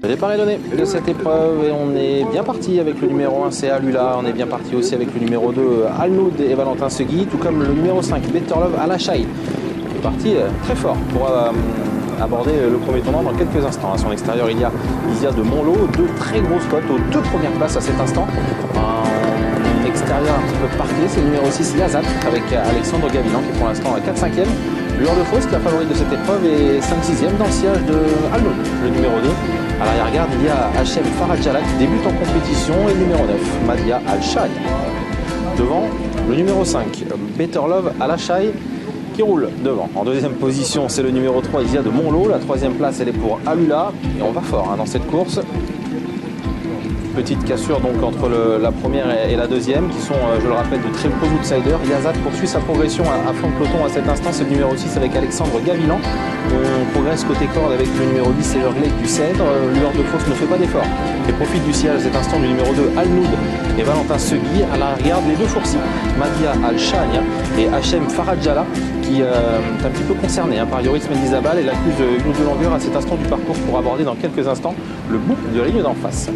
Le départ est donné de cette épreuve et on est bien parti avec le numéro 1, c'est Alula. On est bien parti aussi avec le numéro 2, Alnoud et Valentin Segui, tout comme le numéro 5, Better Love Alachai. Il est parti très fort pour aborder le premier tournant dans quelques instants. À son extérieur, il y a Isia de Montlot, deux très grosses cotes aux deux premières places à cet instant. Un extérieur un petit peu parqué, c'est le numéro 6, Yazat, avec Alexandre Gavilan qui est pour l'instant à 4-5e. Lueur de Faust, la favorite de cette épreuve, est 5-6e dans le sillage de Alnoud, le numéro 2. À l'arrière-garde, il y a Hachem Faradjala qui débute en compétition et le numéro 9, Madia Al-Shai. Devant, le numéro 5, Better Love Alachai, qui roule devant. En deuxième position, c'est le numéro 3, Isia de Montlot. La troisième place, elle est pour Alula. Et on va fort dans cette course. Petite cassure donc entre la première et la deuxième, qui sont, je le rappelle, de très gros outsiders. Yazat poursuit sa progression à fond de peloton à cet instant. C'est le numéro 6 avec Alexandre Gavilan. On progresse côté corde avec le numéro 10 et Everglade du Cèdre. Lueur de Faust ne fait pas d'effort et profite du sillage à cet instant du numéro 2, Alnoud et Valentin Segui. À l'arrière, les deux fourcis, Madia Al-Shania et Hachem Faradjala, qui est un petit peu concerné par Yoris Mendizabal et l'accuse une de longueur à cet instant du parcours pour aborder dans quelques instants le bout de la ligne d'en face.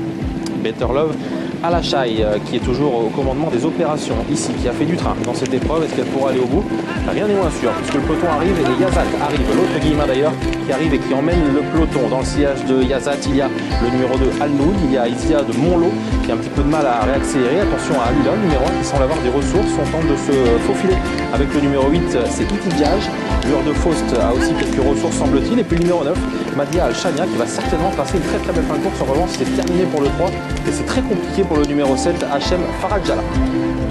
Better Love Alachai, qui est toujours au commandement des opérations ici, qui a fait du train dans cette épreuve. Est-ce qu'elle pourra aller au bout? Rien n'est moins sûr, puisque le peloton arrive et les Yazat arrivent. L'autre Guillemin d'ailleurs, qui arrive et qui emmène le peloton. Dans le sillage de Yazat, il y a le numéro 2 Alnoud, il y a Isia de Montlot, qui a un petit peu de mal à réaccélérer. Attention à Alula, le numéro 1, qui semble avoir des ressources. On tente de se faufiler avec le numéro 8, c'est Itidjaj. Lueur de Faust a aussi quelques ressources, semble-t-il. Et puis le numéro 9, Madia Al-Shania, qui va certainement passer une très très belle fin de course. En revanche, c'est terminé pour le 3 et c'est très compliqué pour le numéro 7, Hachem Faradjala.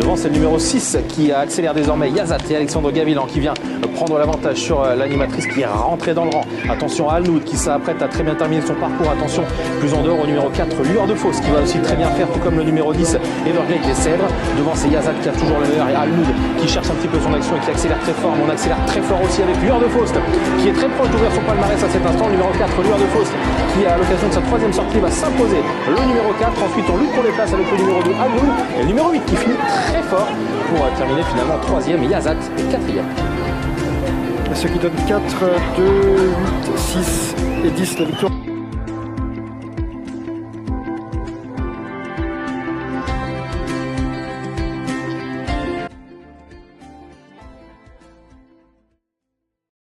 Devant, c'est le numéro 6 qui accélère désormais, Yazat et Alexandre Gavilan, qui vient prendre l'avantage sur l'animatrice qui est rentrée dans le rang. Attention à Alnoud qui s'apprête à très bien terminer son parcours. Attention plus en dehors au numéro 4, Lueur de Faust, qui va aussi très bien faire, tout comme le numéro 10, Everglade des Cèdres. Devant, c'est Yazat qui a toujours le meilleur et Alnoud qui cherche un petit peu son action et qui accélère très fort. Mais on accélère très fort aussi avec Lueur de Faust, qui est très proche d'ouvrir son palmarès à cet instant. Le numéro 4, Lueur de Faust, qui à l'occasion de sa troisième sortie va s'imposer le numéro 4. Ensuite, on lutte pour les places avec le numéro 2, Alnoud, et le numéro 8 qui finit très fort pour terminer finalement 3e, Yazat et 4e. Ce qui donne 4, 2, 8, 6 et 10 la victoire.